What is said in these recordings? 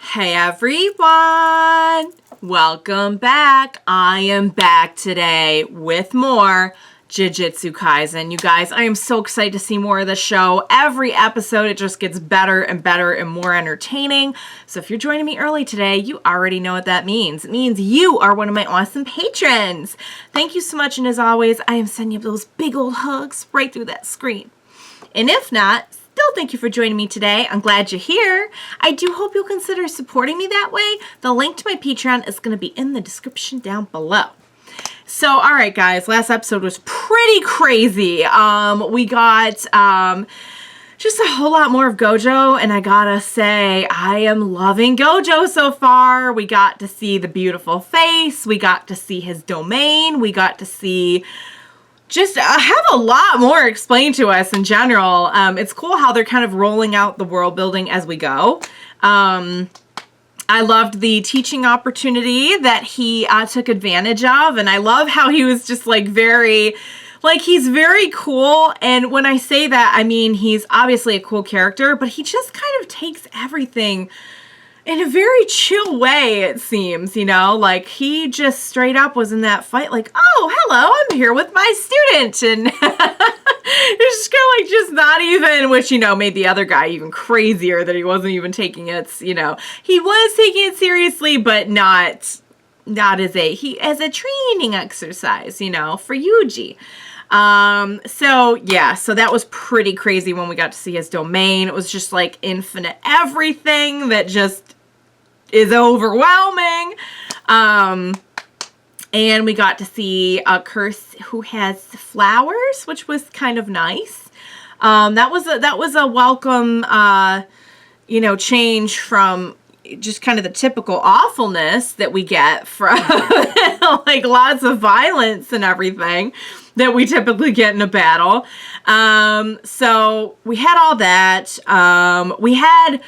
Hey everyone! Welcome back. I am back today with more Jujutsu Kaisen. You guys, I am so excited to see more of the show. Every episode, it just gets better and better and more entertaining. So if you're joining me early today, you already know what that means. It means you are one of my awesome patrons. Thank you so much, and as always, I am sending you those big old hugs right through that screen. And if not, still thank you for joining me today. I'm glad you're here. I do hope you'll consider supporting me that way. The link to my Patreon is going to be in the description down below. So, all right, guys, last episode was pretty crazy. We got just a whole lot more of Gojo, and I gotta say, I am loving Gojo so far. We got to see the beautiful face. We got to see his domain. We got to see just have a lot more explained to us in general. It's cool how they're kind of rolling out the world building as we go. I loved the teaching opportunity that he took advantage of, and I love how he was just like he's very cool. And when I say that, I mean he's obviously a cool character, but he just kind of takes everything in a very chill way, it seems, you know? Like, he just straight up was in that fight like, oh, hello, I'm here with my student, and it's just kind of like, just not even, which, you know, made the other guy even crazier that he wasn't even taking it, you know, he was taking it seriously, but not as a training exercise, you know, for Yuji. So that was pretty crazy when we got to see his domain. It was just like infinite everything that just is overwhelming. And we got to see a curse who has flowers, which was kind of nice. That was a welcome, change from just kind of the typical awfulness that we get from like lots of violence and everything that we typically get in a battle. So we had all that. We had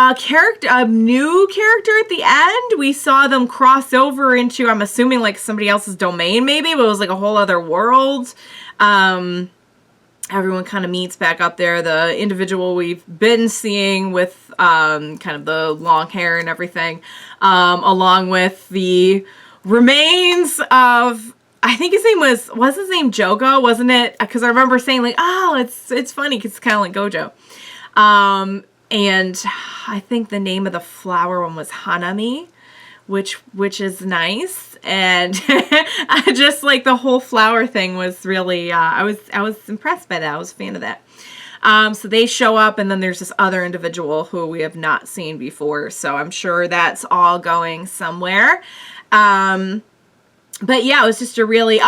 a new character at the end. We saw them cross over into, I'm assuming, like somebody else's domain maybe, but it was like a whole other world. Everyone kind of meets back up there. The individual we've been seeing with kind of the long hair and everything, along with the remains of, I think his name was his name Jogo, wasn't it? Because I remember saying like, oh, it's funny because it's kind of like Gojo. And I think the name of the flower one was Hanami, which is nice. And I just like the whole flower thing was really, I was impressed by that. I was a fan of that. So they show up, and then there's this other individual who we have not seen before. So I'm sure that's all going somewhere. But yeah, it was just a really,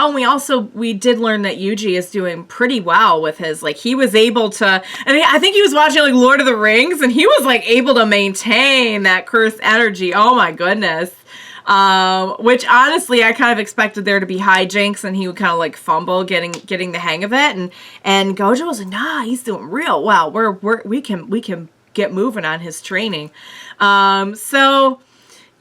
we did learn that Yuji is doing pretty well with his, like, he was able to, I think he was watching, like, Lord of the Rings, and he was, like, able to maintain that cursed energy. Oh my goodness. Which honestly, I kind of expected there to be hijinks, and he would kind of, like, fumble getting the hang of it, and Gojo was like, nah, he's doing real well. We can get moving on his training.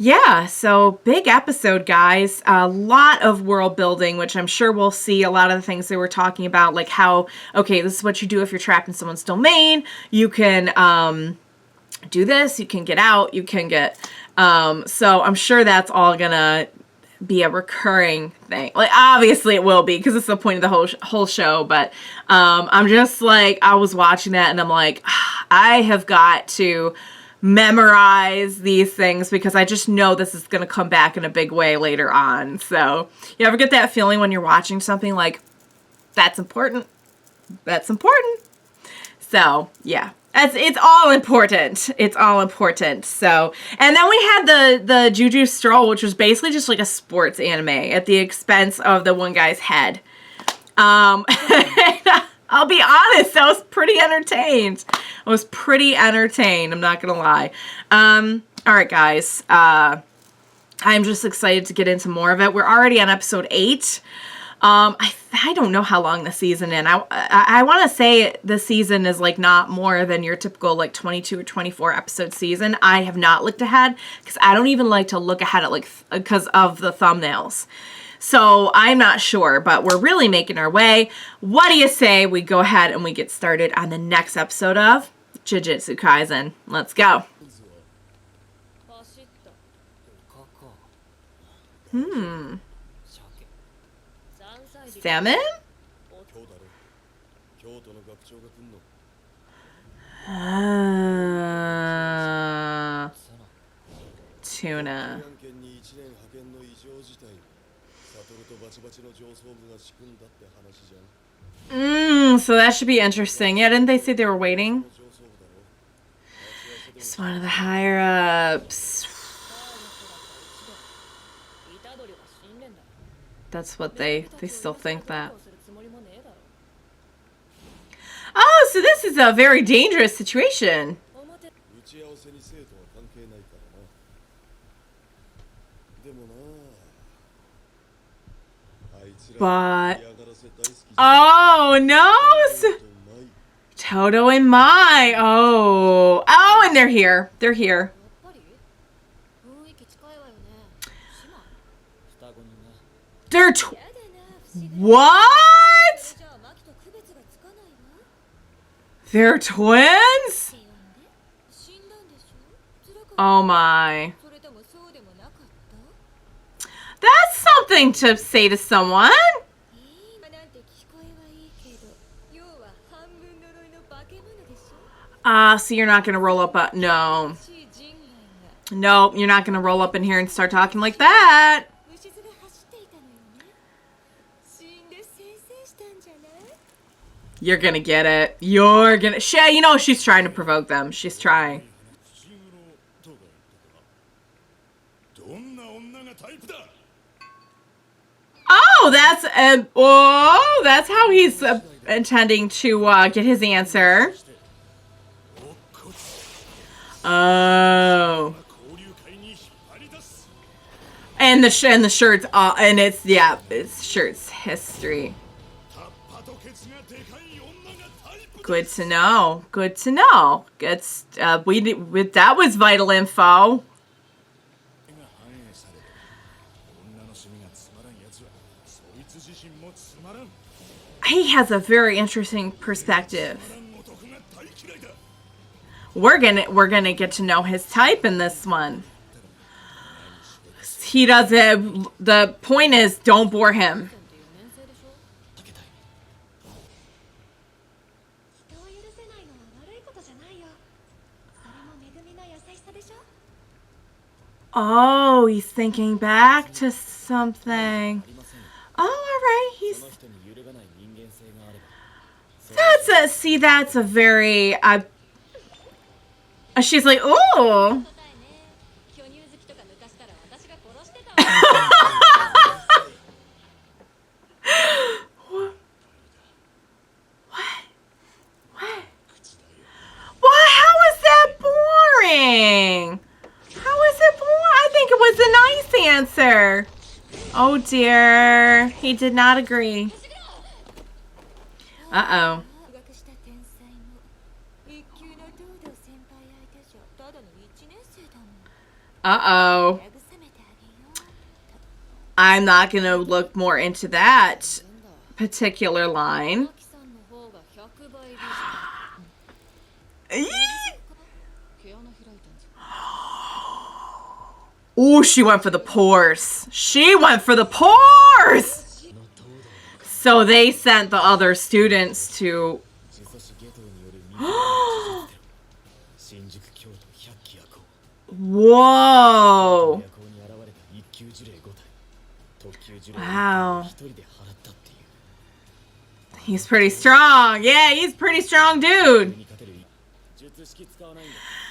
Yeah, so big episode, guys. A lot of world building, which I'm sure we'll see a lot of the things they were talking about, like how, okay, this is what you do if you're trapped in someone's domain. You can do this, you can get out, you can get... so I'm sure that's all gonna be a recurring thing. Like, obviously it will be, because it's the point of the whole show, but I'm just like, I was watching that, and I'm like, I have got to memorize these things because I just know this is going to come back in a big way later on. So you ever get that feeling when you're watching something like, that's important. So yeah, it's all important. It's all important. So, and then we had the Juju stroll, which was basically just like a sports anime at the expense of the one guy's head. I'll be honest, I was pretty entertained. I'm not gonna lie. All right, guys. I'm just excited to get into more of it. We're already on episode 8. I don't know how long the season is. I want to say the season is like not more than your typical like 22 or 24 episode season. I have not looked ahead because I don't even like to look ahead at like because of the thumbnails. So I'm not sure, but we're really making our way. What do you say we go ahead and we get started on the next episode of Jujutsu Kaisen? Let's go. Hmm. Salmon? Tuna. So that should be interesting. Yeah, didn't they say they were waiting? He's one of the higher ups. That's what they still think that. Oh, so this is a very dangerous situation. But oh no! Todo and Mai. Oh, and they're here. They're here. They're what? They're twins? Oh my. That's something to say to someone. So you're not going to roll up no. No, you're not going to roll up in here and start talking like that. You're going to get it. You're going to... You know, she's trying to provoke them. She's trying. Oh, that's how he's intending to get his answer. Oh. And the shirts, and it's shirts history. Good to know. Good to know. It's that was vital info. He has a very interesting perspective. We're gonna get to know his type in this one. He doesn't. The point is, don't bore him. Oh, he's thinking back to something. Oh, all right. That's a very. She's like, oh. How is that boring? How is it boring? I think it was a nice answer. Oh dear. He did not agree. Uh-oh. Uh-oh. I'm not going to look more into that particular line. Oh, she went for the pores. She went for the pores! So they sent the other students to... Whoa! Wow. He's pretty strong. Yeah, he's a pretty strong dude.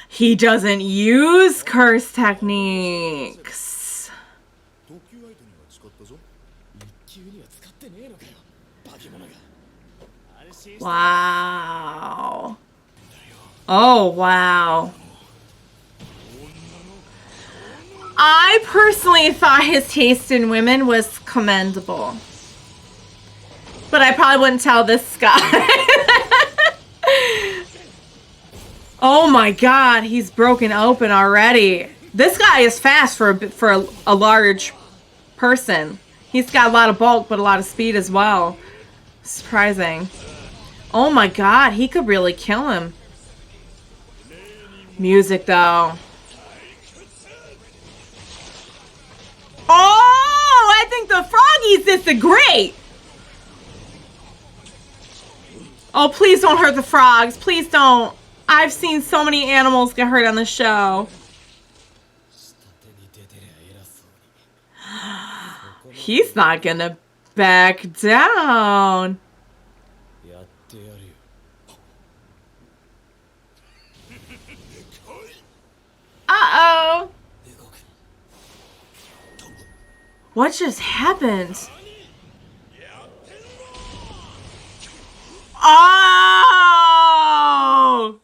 He doesn't use curse techniques. Wow. Oh, wow. I personally thought his taste in women was commendable. But I probably wouldn't tell this guy. Oh my god, he's broken open already. This guy is fast for a large person. He's got a lot of bulk, but a lot of speed as well. Surprising. Oh my god, he could really kill him. Music, though. the froggies disagree. Oh, please don't hurt the frogs. Please don't. I've seen so many animals get hurt on the show. He's not gonna back down. Uh-oh. What just happened? Oh!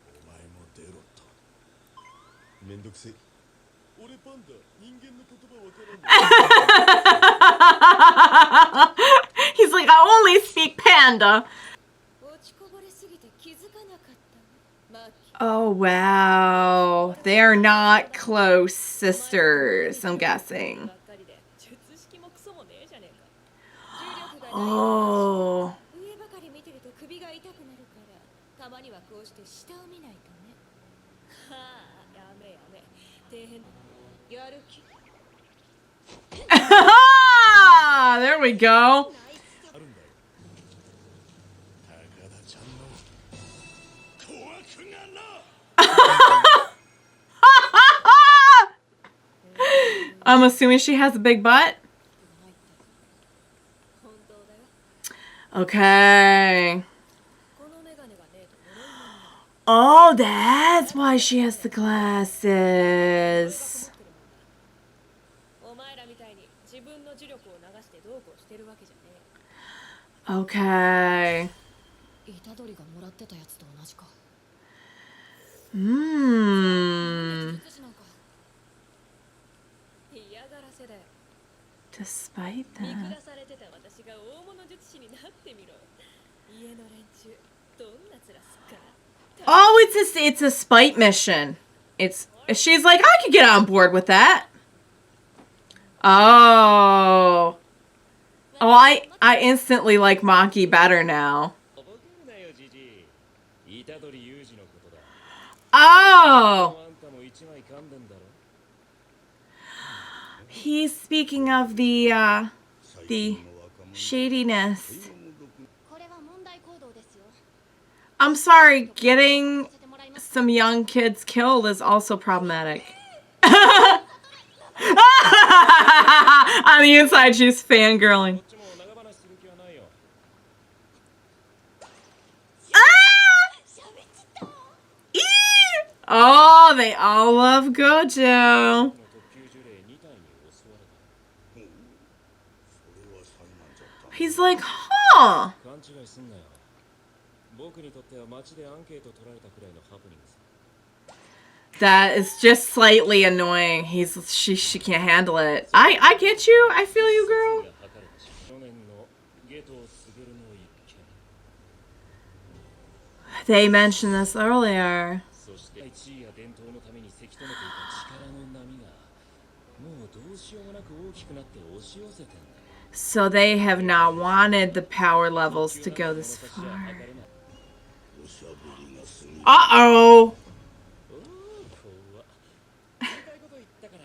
He's like, I only speak panda. Oh, wow. They're not close sisters, I'm guessing. Oh. There we go. I'm assuming she has a big butt. Okay. Oh, that's why she has the glasses. Okay. Despite that. Oh, it's a spite mission. She's like, I could get on board with that. Oh. Oh, I instantly like Maki better now. Oh. He's speaking of the shadiness. I'm sorry, getting some young kids killed is also problematic. On the inside, she's fangirling. Oh, they all love Gojo. He's like, huh. That is just slightly annoying. She can't handle it. I get you. I feel you, girl. They mentioned this earlier. So they have not wanted the power levels to go this far. Uh-oh.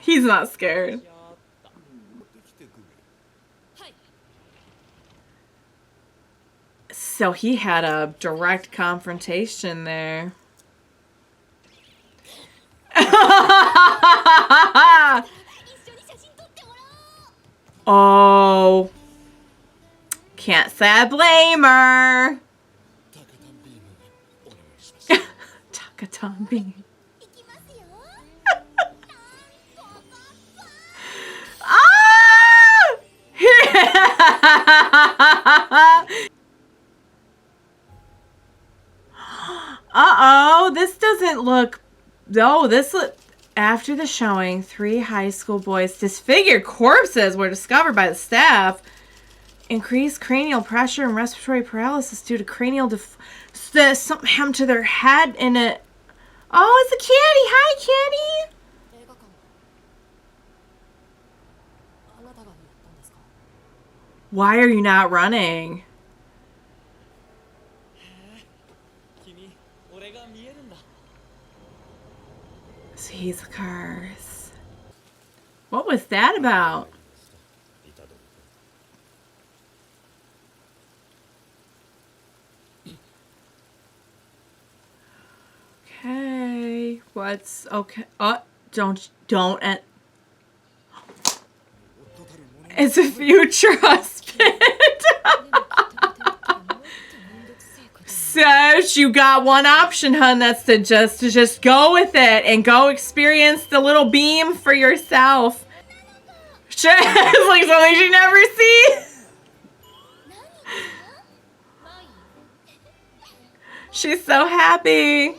He's not scared. So he had a direct confrontation there. Oh. Can't say I blame her. Takaton beam. Uh-oh, this doesn't look... Oh, this look... After the showing, 3 high school boys' disfigured corpses were discovered by the staff. Increased cranial pressure and respiratory paralysis due to cranial something happened to their head in it. Oh, it's a kitty. Hi, kitty. Why are you not running? So he's a curse. What was that about? What's okay? Don't. It's a future husband. Says you got one option, hun. That's to just go with it and go experience the little beam for yourself. It's like something she never sees. She's so happy.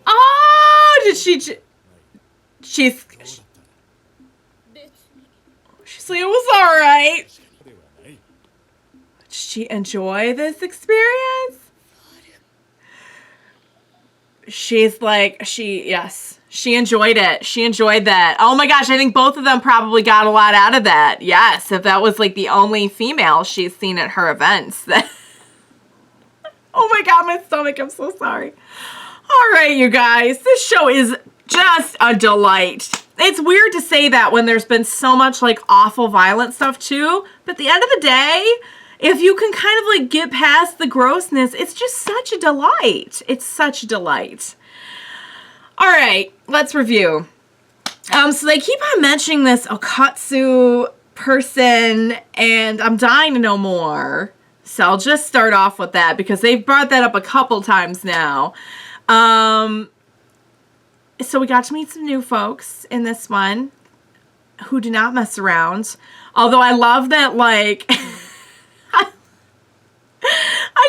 Oh, did she's like, it was all right. Did she enjoy this experience? She's like, yes, she enjoyed it. She enjoyed that. Oh my gosh, I think both of them probably got a lot out of that. Yes, if that was like the only female she's seen at her events. Oh my God, my stomach, I'm so sorry. All right, you guys, this show is just a delight. It's weird to say that when there's been so much like awful violent stuff too, but at the end of the day, if you can kind of like get past the grossness, it's just such a delight. It's such a delight. All right, let's review. So they keep on mentioning this Okatsu person, and I'm dying to know more. So I'll just start off with that because they've brought that up a couple times now. So we got to meet some new folks in this one who do not mess around. Although I love that, like, I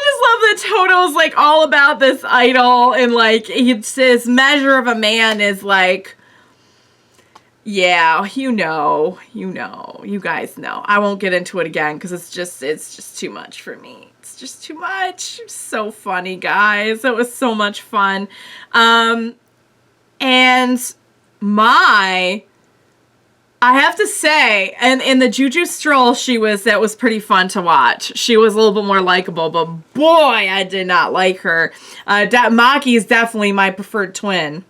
just love that Todo's, like, all about this idol. And, like, his measure of a man is, like, yeah, you guys know. I won't get into it again because it's just too much for me. It's just too much. It's so funny, guys. It was so much fun. And I have to say, and in the Juju stroll, that was pretty fun to watch. She was a little bit more likable, but boy, I did not like her. Maki is definitely my preferred twin.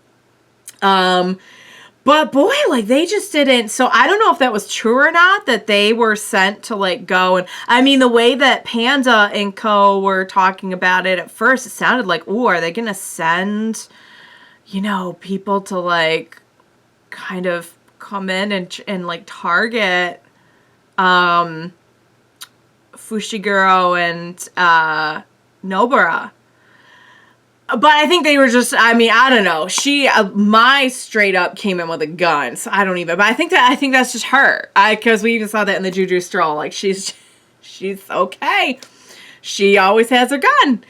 But boy, like they just didn't. So I don't know if that was true or not, that they were sent to like go. And I mean, the way that Panda and Co were talking about it at first, it sounded like, ooh, are they going to send, people to like kind of come in and like target Fushiguro and Nobara. But I think they were just, I don't know. My straight up came in with a gun, so I don't even, but I think that's just her. Because we even saw that in the Juju stroll. Like, she's okay. She always has her gun.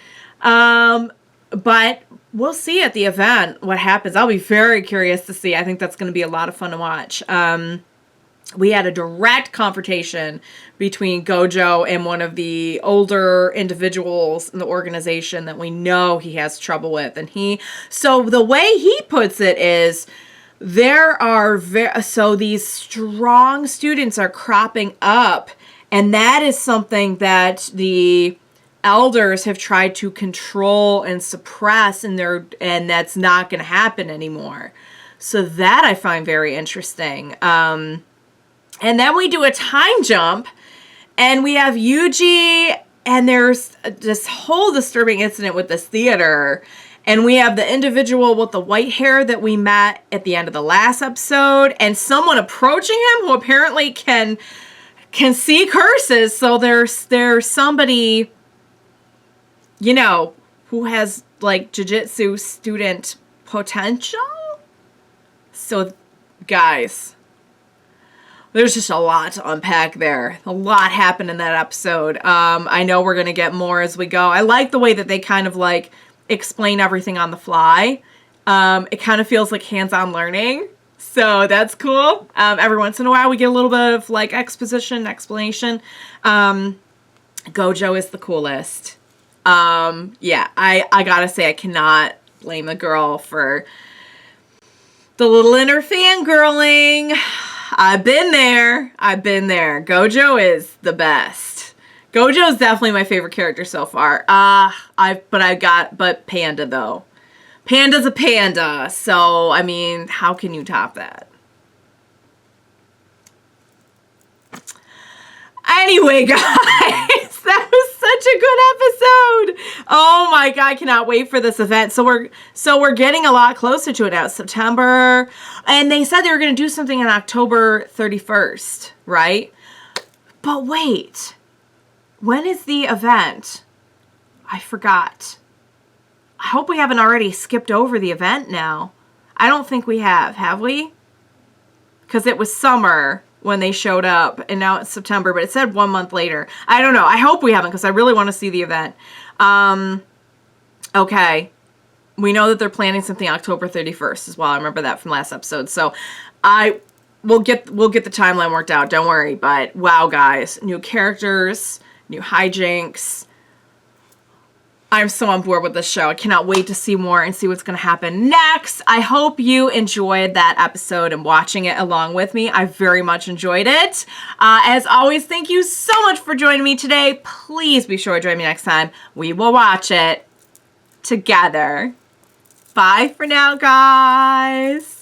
But we'll see at the event what happens. I'll be very curious to see. I think that's going to be a lot of fun to watch. We had a direct confrontation between Gojo and one of the older individuals in the organization that we know he has trouble with. And so the way he puts it is so these strong students are cropping up, and that is something that the elders have tried to control and suppress, and that's not going to happen anymore. So that I find very interesting. And then we do a time jump, and we have Yuji, and there's this whole disturbing incident with this theater, and we have the individual with the white hair that we met at the end of the last episode, and someone approaching him who apparently can see curses. So there's somebody, who has like Jujutsu student potential. So guys, there's just a lot to unpack there. A lot happened in that episode. I know we're going to get more as we go. I like the way that they kind of like explain everything on the fly. It kind of feels like hands-on learning. So that's cool. Every once in a while we get a little bit of like explanation. Gojo is the coolest. Yeah, I gotta say I cannot blame the girl for the little inner fangirling. I've been there. Gojo is the best. Gojo is definitely my favorite character so far. But Panda though. Panda's a panda. So, how can you top that? Anyway, guys, that was such a good episode. Oh my God, I cannot wait for this event. So we're getting a lot closer to it now. September, and they said they were going to do something on October 31st, right? But wait, when is the event? I forgot. I hope we haven't already skipped over the event now. I don't think we have we? Because it was summer when they showed up, and now it's September, but it said 1 month later. I don't know. I hope we haven't, because I really want to see the event. Okay. We know that they're planning something October 31st as well. I remember that from last episode. So we'll get the timeline worked out. Don't worry. But wow, guys, new characters, new hijinks. I'm so on board with this show. I cannot wait to see more and see what's going to happen next. I hope you enjoyed that episode and watching it along with me. I very much enjoyed it. As always, thank you so much for joining me today. Please be sure to join me next time. We will watch it together. Bye for now, guys.